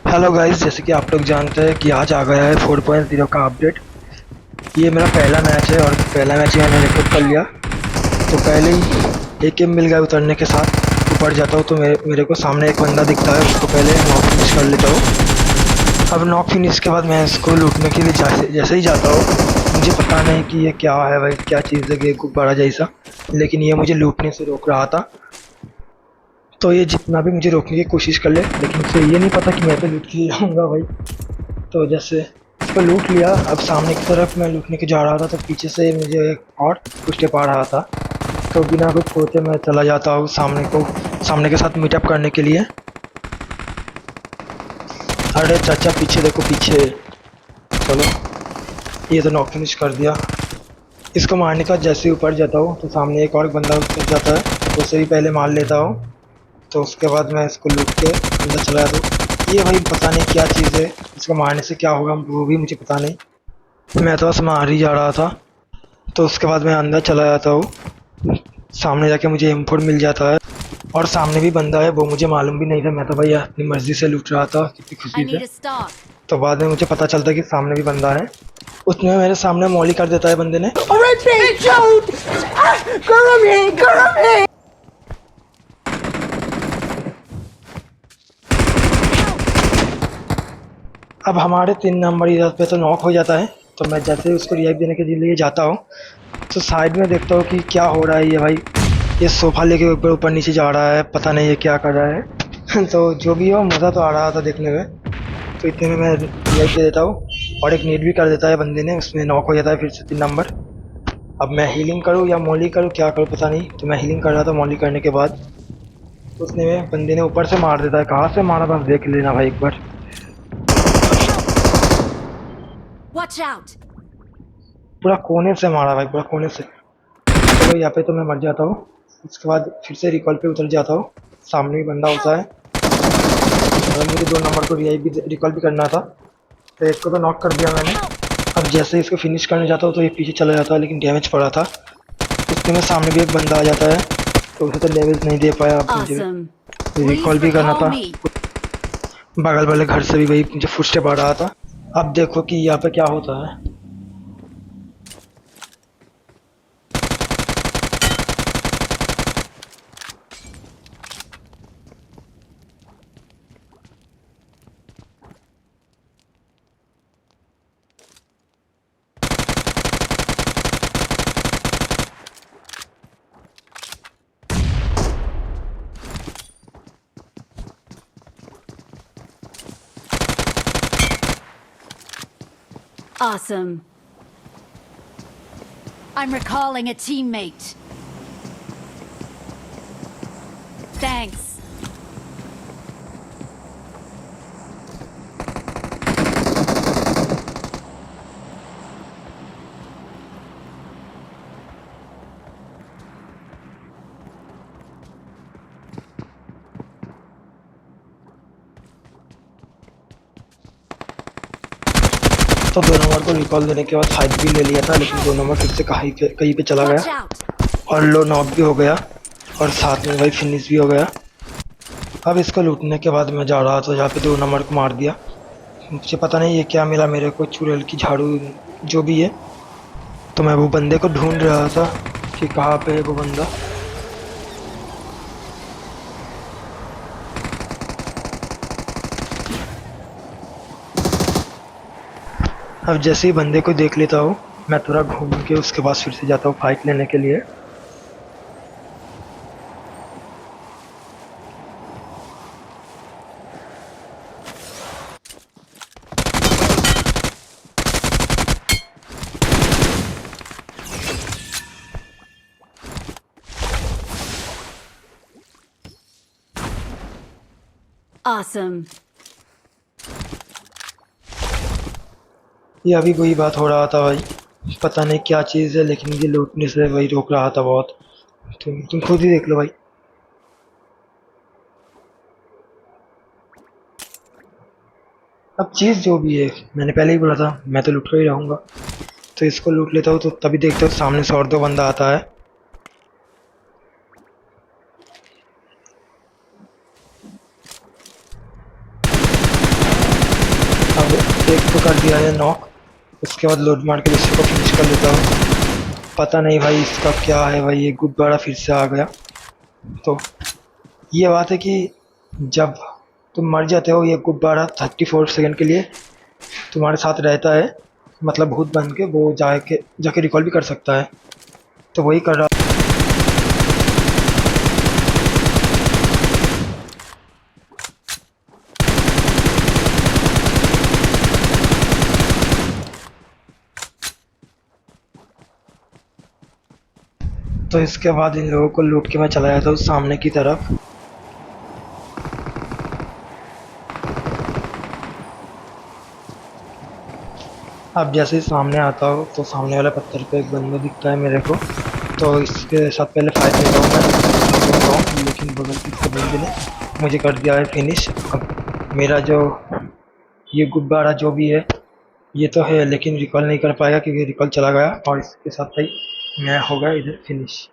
Hello guys, जैसे कि आप लोग जानते हैं कि आज आ गया है 4.0 का अपडेट। ये मेरा पहला मैच है और पहला मैच ही मैंने रिकॉर्ड कर लिया। तो पहले ही एक एम मिल गया उतरने के साथ। ऊपर जाता हूँ तो मेरे को सामने एक बंदा दिखता है, उसको पहले नॉक फिनिश कर लेता हूँ। अब नॉक फिनिश के बाद मैं इसको लूटने के लिए जैसे ही जाता हूँ, मुझे पता नहीं कि ये क्या है भाई, क्या चीज़ है, ये गुब्बारा जैसा, लेकिन ये मुझे लूटने से रोक रहा था। तो ये जितना भी मुझे रोकने की कोशिश कर ले, लेकिन उसे ये नहीं पता कि मैं तो लूट के ही आऊँगा भाई। तो जैसे इसको लूट लिया, अब सामने की तरफ मैं लूटने के जा रहा था तो पीछे से मुझे एक और फुटस्टेप आ रहा था। तो बिना कुछ सोचे मैं चला जाता हूँ सामने के साथ मीटअप करने के लिए। अरे चाचा पीछे देखो पीछे। चलो, ये तो नॉक फिनिश कर दिया। इसको मारने का जैसे ही ऊपर जाता हूँ तो सामने एक और बंदा उतर जाता है, तो उसे भी पहले मार लेता हूँ। तो उसके बाद मैं इसको लूट के अंदर चला जाता हूँ। ये भाई पता नहीं क्या चीज़ है, इसको मारने से क्या होगा वो भी मुझे पता नहीं। मैं तो बस मार ही जा रहा था। तो उसके बाद मैं अंदर चला जाता हूँ। सामने जाके मुझे M4 मिल जाता है और सामने भी बंदा है, वो मुझे मालूम भी नहीं था। मैं तो भाई अपनी मर्जी से लूट रहा था, कितनी I खुशी से। need a stock. तो बाद में मुझे पता चलता है कि सामने भी बंदा है। उसने मेरे सामने मौली कर देता है बंदे ने। Already, Joe! Come here! अब हमारे 3 नंबर इधर पे तो नॉक हो जाता है। तो मैं जैसे ही उसको रिवाइव देने के लिए जाता हूँ तो साइड में देखता हूँ कि क्या हो रहा है। ये भाई ये सोफा लेके ऊपर ऊपर नीचे जा रहा है, पता नहीं ये क्या कर रहा है। तो जो भी हो, मज़ा तो आ रहा था देखने में। तो इतने में मैं रिवाइव दे देता हूँ और एक नीड भी कर देता है बंदे ने, उसमें नॉक हो जाता है फिर से 3 नंबर। अब मैं हीलिंग करूँ या मॉली करूँ, क्या करूँ पता नहीं। तो मैं हीलिंग कर रहा था मॉली करने के बाद। तो उसने बंदे ने ऊपर से मार देता है, कहाँ से मारा बस देख लेना भाई एक बार। Watch out! पूरा कोने से मारा भाई, पूरा कोने से। चलो यहाँ पे तो मैं मर जाता हूँ। उसके बाद फिर से रिकॉल पे उतर जाता हूँ। सामने भी बंदा होता है और मुझे 2 नंबर को रिकॉल भी करना था। तो एक को तो नॉक कर दिया मैंने। अब जैसे ही इसको फिनिश करने जाता हूँ तो ये पीछे चला जाता है, लेकिन डैमेज पड़ा था। उसके में सामने भी एक बंदा आ जाता है, तो उसे तो डैमेज नहीं दे पाया। अब मुझे Awesome. Please रिकॉल भी करना recall था। me. बगल वाले घर से भी वही मुझे फुटस्टेप आ रहा था। अब देखो कि यहाँ पे क्या होता है। Awesome. I'm recalling a teammate. Thanks. तो 2 नंबर को रिकॉल देने के बाद फाइट भी ले लिया था, लेकिन 2 नंबर फिर से कहीं पे चला Watch गया out! और लो नॉक भी हो गया और साथ में भाई फिनिश भी हो गया। अब इसको लूटने के बाद मैं जा रहा था जहाँ पे 2 नंबर को मार दिया। मुझे पता नहीं ये क्या मिला मेरे को, चुड़ैल की झाड़ू जो भी है। तो मैं वो बंदे को ढूंढ रहा था कि कहाँ पे है वो बंदा। अब जैसे ही बंदे को देख लेता हूँ, मैं थोड़ा घूम के उसके पास फिर से जाता हूँ फाइट लेने के लिए। Awesome. ये अभी वही बात हो रहा था भाई, पता नहीं क्या चीज़ है, लेकिन ये लूटने से वही रोक रहा था बहुत। तुम खुद ही देख लो भाई। अब चीज़ जो भी है, मैंने पहले ही बोला था मैं तो लूट कर ही रहूँगा। तो इसको लूट लेता हूँ तो तभी देखता हूँ सामने से और 2 बंदा आता है। एक तो कर दिया है नॉक। उसके बाद लोड मार के दूसरे को फिनिश कर लेता हूँ। पता नहीं भाई इसका क्या है भाई, ये गुब्बारा फिर से आ गया। तो ये बात है कि जब तुम मर जाते हो ये गुब्बारा 34 सेकंड के लिए तुम्हारे साथ रहता है, मतलब भूत बन के वो जाके रिकॉल भी कर सकता है। तो वही कर रहा। तो इसके बाद इन लोगों को लूट के मैं चला जाता हूँ सामने की तरफ। अब जैसे ही सामने आता हो तो सामने वाले पत्थर पे एक बंदा दिखता है मेरे को, तो इसके साथ पहले फाइट लेता हूँ मैं, लेकिन बगल के इसके बंदे ने मुझे कर दिया है फिनिश। अब मेरा जो ये गुब्बारा जो भी है ये तो है, लेकिन रिकॉल नहीं कर पाएगा क्योंकि रिकॉल चला गया, और इसके साथ ही मैं हो गया इधर फिनिश।